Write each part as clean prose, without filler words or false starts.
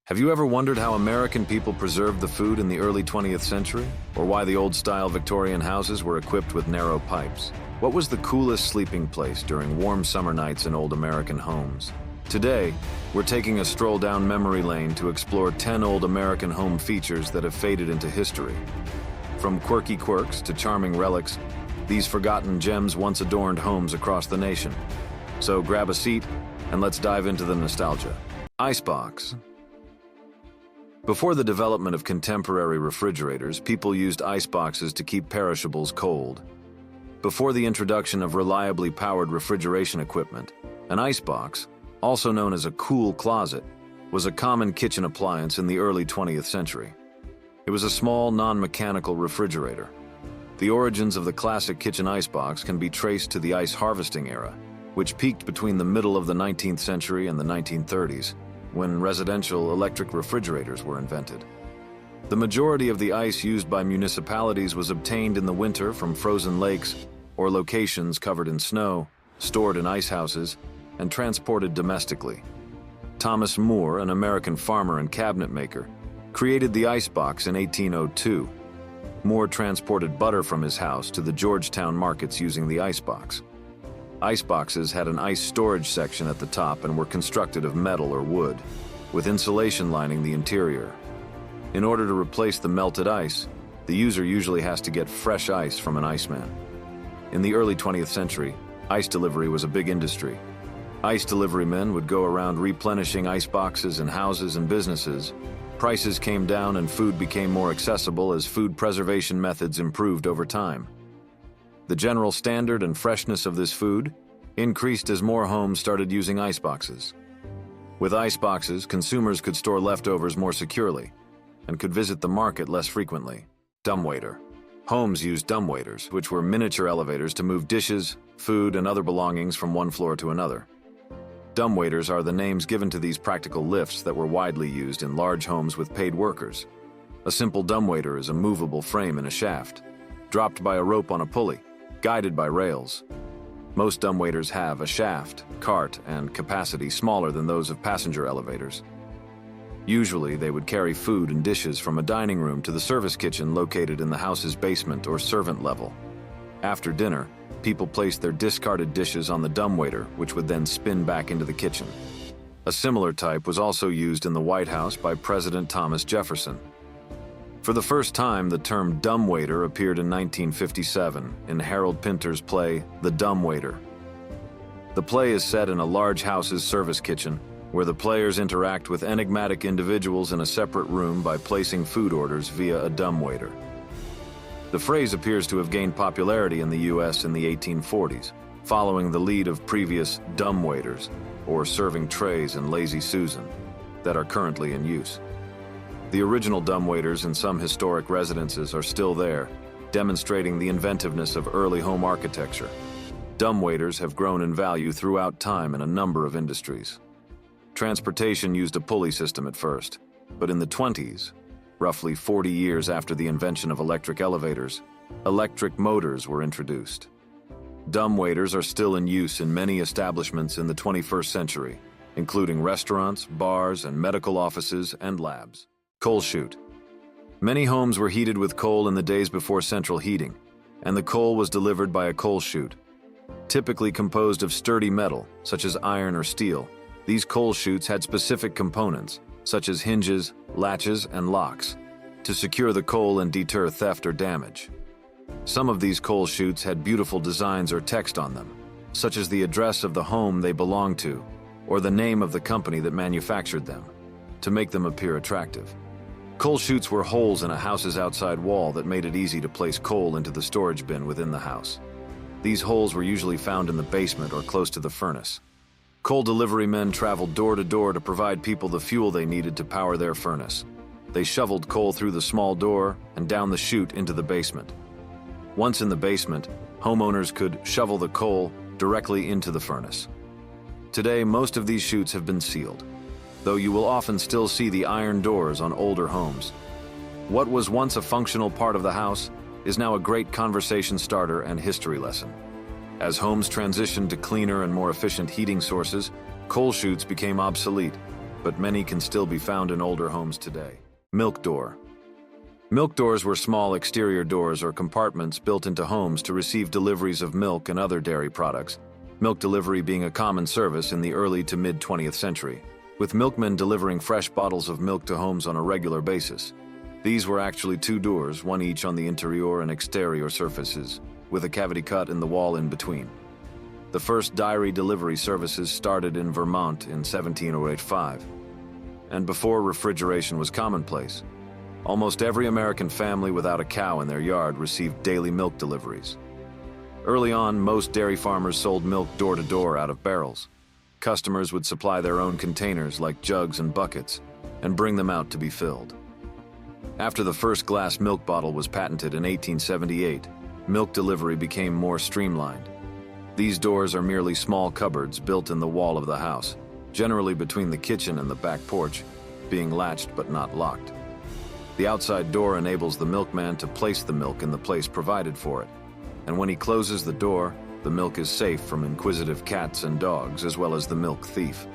Have you ever wondered how American people preserved the food in the early 20th century? Or why the old-style Victorian houses were equipped with narrow pipes? What was the coolest sleeping place during warm summer nights in old American homes? Today, we're taking a stroll down memory lane to explore 10 old American home features that have faded into history. From quirky quirks to charming relics, these forgotten gems once adorned homes across the nation. So grab a seat and let's dive into the nostalgia. Icebox. Before the development of contemporary refrigerators, people used iceboxes to keep perishables cold. Before the introduction of reliably powered refrigeration equipment, an icebox, also known as a cool closet, was a common kitchen appliance in the early 20th century. It was a small, non-mechanical refrigerator. The origins of the classic kitchen icebox can be traced to the ice harvesting era, which peaked between the middle of the 19th century and the 1930s, when residential electric refrigerators were invented. The majority of the ice used by municipalities was obtained in the winter from frozen lakes or locations covered in snow, stored in ice houses, and transported domestically. Thomas Moore, an American farmer and cabinet maker, created the icebox in 1802. Moore transported butter from his house to the Georgetown markets using the icebox. Iceboxes had an ice storage section at the top and were constructed of metal or wood, with insulation lining the interior. In order to replace the melted ice, the user usually has to get fresh ice from an iceman. In the early 20th century, ice delivery was a big industry. Ice delivery men would go around replenishing ice boxes in houses and businesses. Prices came down and food became more accessible as food preservation methods improved over time. The general standard and freshness of this food increased as more homes started using iceboxes. With iceboxes, consumers could store leftovers more securely and could visit the market less frequently. Dumbwaiter. Homes used dumbwaiters, which were miniature elevators to move dishes, food, and other belongings from one floor to another. Dumbwaiters are the names given to these practical lifts that were widely used in large homes with paid workers. A simple dumbwaiter is a movable frame in a shaft, dropped by a rope on a pulley, guided by rails. Most dumbwaiters have a shaft, cart, and capacity smaller than those of passenger elevators. Usually, they would carry food and dishes from a dining room to the service kitchen located in the house's basement or servant level. After dinner, people placed their discarded dishes on the dumbwaiter, which would then spin back into the kitchen. A similar type was also used in the White House by President Thomas Jefferson. For the first time, the term dumbwaiter appeared in 1957 in Harold Pinter's play, The Dumbwaiter. The play is set in a large house's service kitchen, where the players interact with enigmatic individuals in a separate room by placing food orders via a dumbwaiter. The phrase appears to have gained popularity in the U.S. in the 1840s, following the lead of previous dumbwaiters, or serving trays in Lazy Susan, that are currently in use. The original dumbwaiters in some historic residences are still there, demonstrating the inventiveness of early home architecture. Dumbwaiters have grown in value throughout time in a number of industries. Transportation used a pulley system at first, but in the 20s, roughly 40 years after the invention of electric elevators, electric motors were introduced. Dumbwaiters are still in use in many establishments in the 21st century, including restaurants, bars, and medical offices and labs. Coal chute. Many homes were heated with coal in the days before central heating, and the coal was delivered by a coal chute. Typically composed of sturdy metal, such as iron or steel, these coal chutes had specific components, such as hinges, latches, and locks, to secure the coal and deter theft or damage. Some of these coal chutes had beautiful designs or text on them, such as the address of the home they belonged to, or the name of the company that manufactured them, to make them appear attractive. Coal chutes were holes in a house's outside wall that made it easy to place coal into the storage bin within the house. These holes were usually found in the basement or close to the furnace. Coal delivery men traveled door to door to provide people the fuel they needed to power their furnace. They shoveled coal through the small door and down the chute into the basement. Once in the basement, homeowners could shovel the coal directly into the furnace. Today, most of these chutes have been sealed, though you will often still see the iron doors on older homes. What was once a functional part of the house is now a great conversation starter and history lesson. As homes transitioned to cleaner and more efficient heating sources, coal chutes became obsolete, but many can still be found in older homes today. Milk door. Milk doors were small exterior doors or compartments built into homes to receive deliveries of milk and other dairy products, milk delivery being a common service in the early to mid-20th century, with milkmen delivering fresh bottles of milk to homes on a regular basis. These were actually two doors, one each on the interior and exterior surfaces, with a cavity cut in the wall in between. The first dairy delivery services started in Vermont in 1785, and before refrigeration was commonplace, almost every American family without a cow in their yard received daily milk deliveries. Early on, most dairy farmers sold milk door to door out of barrels. Customers would supply their own containers like jugs and buckets and bring them out to be filled. After the first glass milk bottle was patented in 1878, milk delivery became more streamlined. These doors are merely small cupboards built in the wall of the house, generally between the kitchen and the back porch, being latched but not locked. The outside door enables the milkman to place the milk in the place provided for it, and when he closes the door, the milk is safe from inquisitive cats and dogs as well as the milk thief.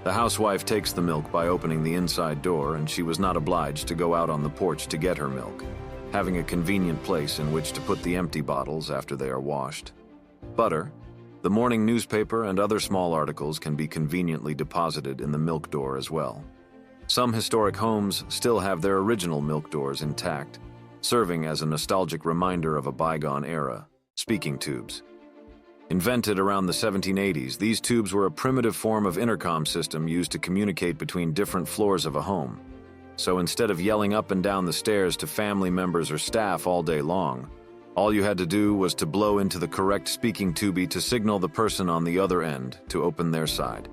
The housewife takes the milk by opening the inside door, and she was not obliged to go out on the porch to get her milk, having a convenient place in which to put the empty bottles after they are washed. Butter, the morning newspaper, and other small articles can be conveniently deposited in the milk door as well. Some historic homes still have their original milk doors intact, serving as a nostalgic reminder of a bygone era. Speaking tubes. Invented around the 1780s, these tubes were a primitive form of intercom system used to communicate between different floors of a home. So instead of yelling up and down the stairs to family members or staff all day long, all you had to do was to blow into the correct speaking tubey to signal the person on the other end to open their side.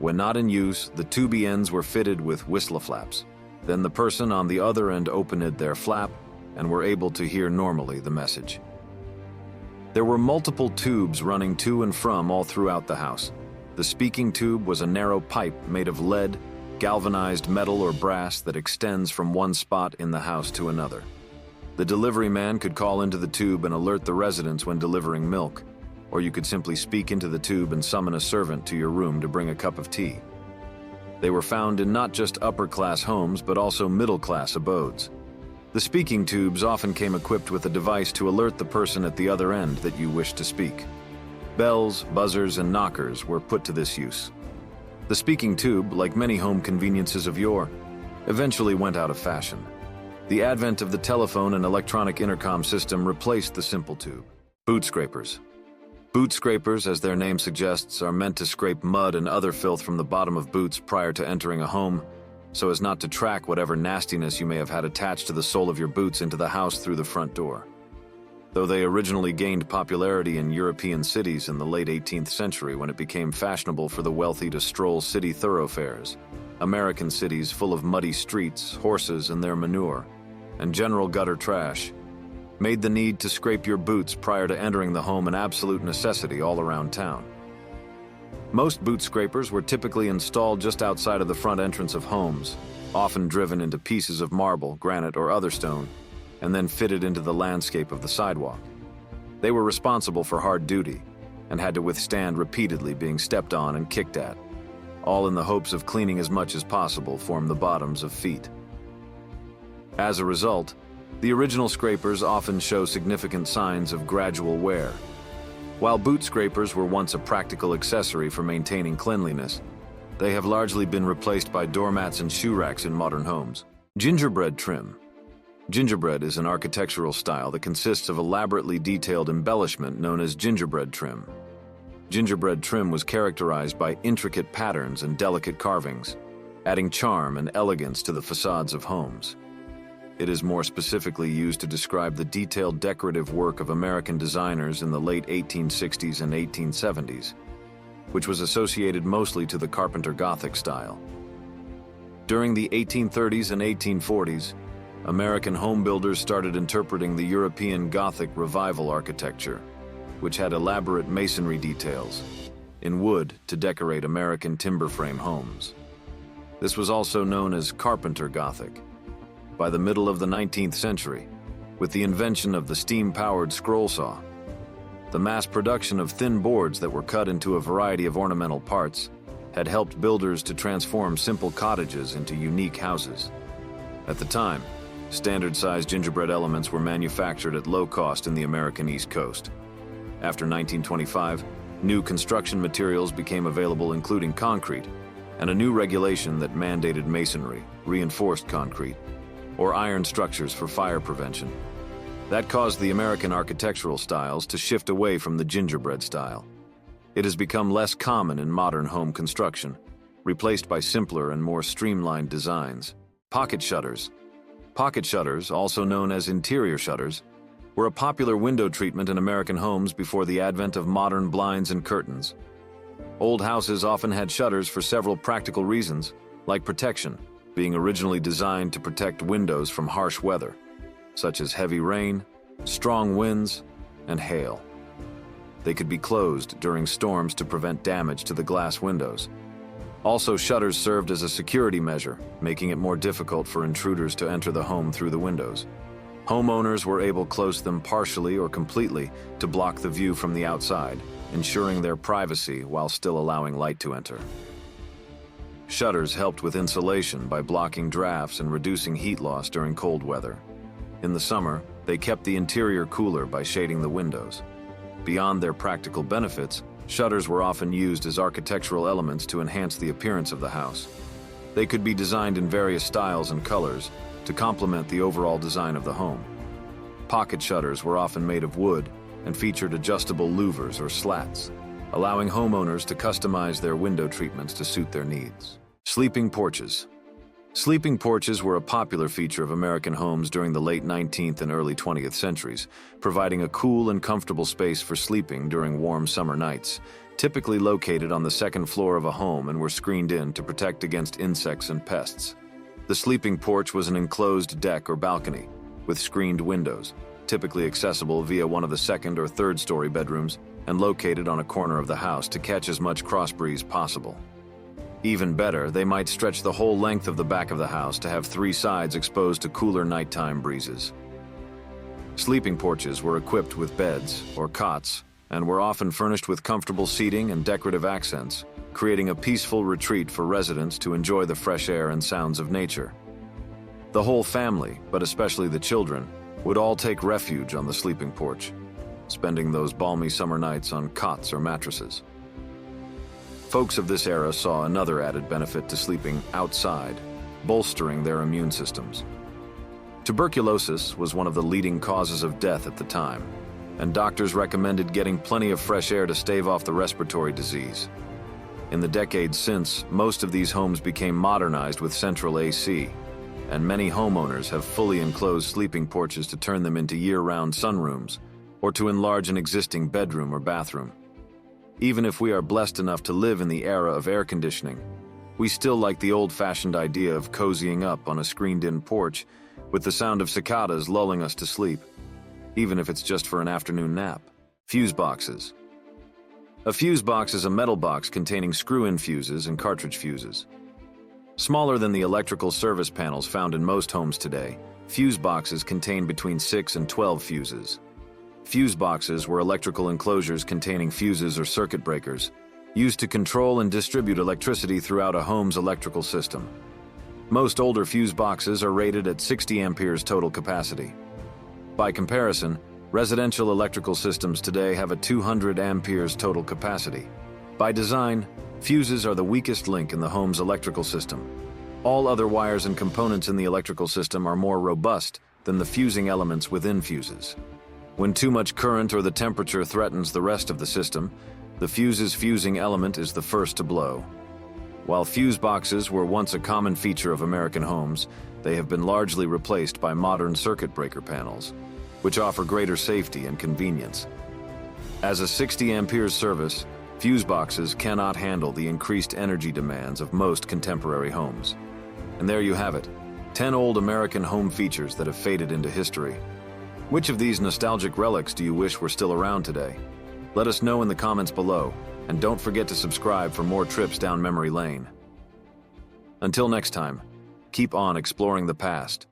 When not in use, the tubey ends were fitted with whistle flaps. Then the person on the other end opened their flap and were able to hear normally the message. There were multiple tubes running to and from all throughout the house. The speaking tube was a narrow pipe made of lead, galvanized metal or brass that extends from one spot in the house to another. The delivery man could call into the tube and alert the residents when delivering milk, or you could simply speak into the tube and summon a servant to your room to bring a cup of tea. They were found in not just upper-class homes, but also middle-class abodes. The speaking tubes often came equipped with a device to alert the person at the other end that you wished to speak. Bells, buzzers, and knockers were put to this use. The speaking tube, like many home conveniences of yore, eventually went out of fashion. The advent of the telephone and electronic intercom system replaced the simple tube. Boot scrapers. Boot scrapers, as their name suggests, are meant to scrape mud and other filth from the bottom of boots prior to entering a home, so as not to track whatever nastiness you may have had attached to the sole of your boots into the house through the front door. Though they originally gained popularity in European cities in the late 18th century when it became fashionable for the wealthy to stroll city thoroughfares, American cities full of muddy streets, horses and their manure, and general gutter trash, made the need to scrape your boots prior to entering the home an absolute necessity all around town. Most boot scrapers were typically installed just outside of the front entrance of homes, often driven into pieces of marble, granite, or other stone, and then fitted into the landscape of the sidewalk. They were responsible for hard duty and had to withstand repeatedly being stepped on and kicked at, all in the hopes of cleaning as much as possible from the bottoms of feet. As a result, the original scrapers often show significant signs of gradual wear. While boot scrapers were once a practical accessory for maintaining cleanliness, they have largely been replaced by doormats and shoe racks in modern homes. Gingerbread trim. Gingerbread is an architectural style that consists of elaborately detailed embellishment known as gingerbread trim. Gingerbread trim was characterized by intricate patterns and delicate carvings, adding charm and elegance to the facades of homes. It is more specifically used to describe the detailed decorative work of American designers in the late 1860s and 1870s, which was associated mostly to the Carpenter Gothic style. During the 1830s and 1840s, American home builders started interpreting the European Gothic Revival architecture, which had elaborate masonry details, in wood to decorate American timber frame homes. This was also known as Carpenter Gothic. By the middle of the 19th century, with the invention of the steam-powered scroll saw, the mass production of thin boards that were cut into a variety of ornamental parts, had helped builders to transform simple cottages into unique houses. At the time, standard-sized gingerbread elements were manufactured at low cost in the American East Coast. After 1925, new construction materials became available, including concrete, and a new regulation that mandated masonry, reinforced concrete, or iron structures for fire prevention. That caused the American architectural styles to shift away from the gingerbread style. It has become less common in modern home construction, replaced by simpler and more streamlined designs. Pocket shutters. Pocket shutters, also known as interior shutters, were a popular window treatment in American homes before the advent of modern blinds and curtains. Old houses often had shutters for several practical reasons, like protection, being originally designed to protect windows from harsh weather, such as heavy rain, strong winds, and hail. They could be closed during storms to prevent damage to the glass windows. Also, shutters served as a security measure, making it more difficult for intruders to enter the home through the windows. Homeowners were able to close them partially or completely to block the view from the outside, ensuring their privacy while still allowing light to enter. Shutters helped with insulation by blocking drafts and reducing heat loss during cold weather. In the summer, they kept the interior cooler by shading the windows. Beyond their practical benefits, shutters were often used as architectural elements to enhance the appearance of the house. They could be designed in various styles and colors to complement the overall design of the home. Pocket shutters were often made of wood and featured adjustable louvers or slats, allowing homeowners to customize their window treatments to suit their needs. Sleeping porches. Sleeping porches were a popular feature of American homes during the late 19th and early 20th centuries, providing a cool and comfortable space for sleeping during warm summer nights, typically located on the second floor of a home and were screened in to protect against insects and pests. The sleeping porch was an enclosed deck or balcony with screened windows, typically accessible via one of the second or third-story bedrooms and located on a corner of the house to catch as much cross breeze possible. Even better, they might stretch the whole length of the back of the house to have three sides exposed to cooler nighttime breezes. Sleeping porches were equipped with beds or cots and were often furnished with comfortable seating and decorative accents, creating a peaceful retreat for residents to enjoy the fresh air and sounds of nature. The whole family, but especially the children, would all take refuge on the sleeping porch, spending those balmy summer nights on cots or mattresses. Folks of this era saw another added benefit to sleeping outside, bolstering their immune systems. Tuberculosis was one of the leading causes of death at the time, and doctors recommended getting plenty of fresh air to stave off the respiratory disease. In the decades since, most of these homes became modernized with central AC, and many homeowners have fully enclosed sleeping porches to turn them into year-round sunrooms or to enlarge an existing bedroom or bathroom. Even if we are blessed enough to live in the era of air conditioning, we still like the old-fashioned idea of cozying up on a screened-in porch with the sound of cicadas lulling us to sleep, even if it's just for an afternoon nap. Fuse boxes. A fuse box is a metal box containing screw-in fuses and cartridge fuses. Smaller than the electrical service panels found in most homes today, fuse boxes contain between 6 and 12 fuses. Fuse boxes were electrical enclosures containing fuses or circuit breakers, used to control and distribute electricity throughout a home's electrical system. Most older fuse boxes are rated at 60 amperes total capacity. By comparison, residential electrical systems today have a 200 amperes total capacity. By design, fuses are the weakest link in the home's electrical system. All other wires and components in the electrical system are more robust than the fusing elements within fuses. When too much current or the temperature threatens the rest of the system, the fuse's fusing element is the first to blow. While fuse boxes were once a common feature of American homes, they have been largely replaced by modern circuit breaker panels, which offer greater safety and convenience. As a 60 amperes service, fuse boxes cannot handle the increased energy demands of most contemporary homes. And there you have it, 10 old American home features that have faded into history. Which of these nostalgic relics do you wish were still around today? Let us know in the comments below, and don't forget to subscribe for more trips down memory lane. Until next time, keep on exploring the past.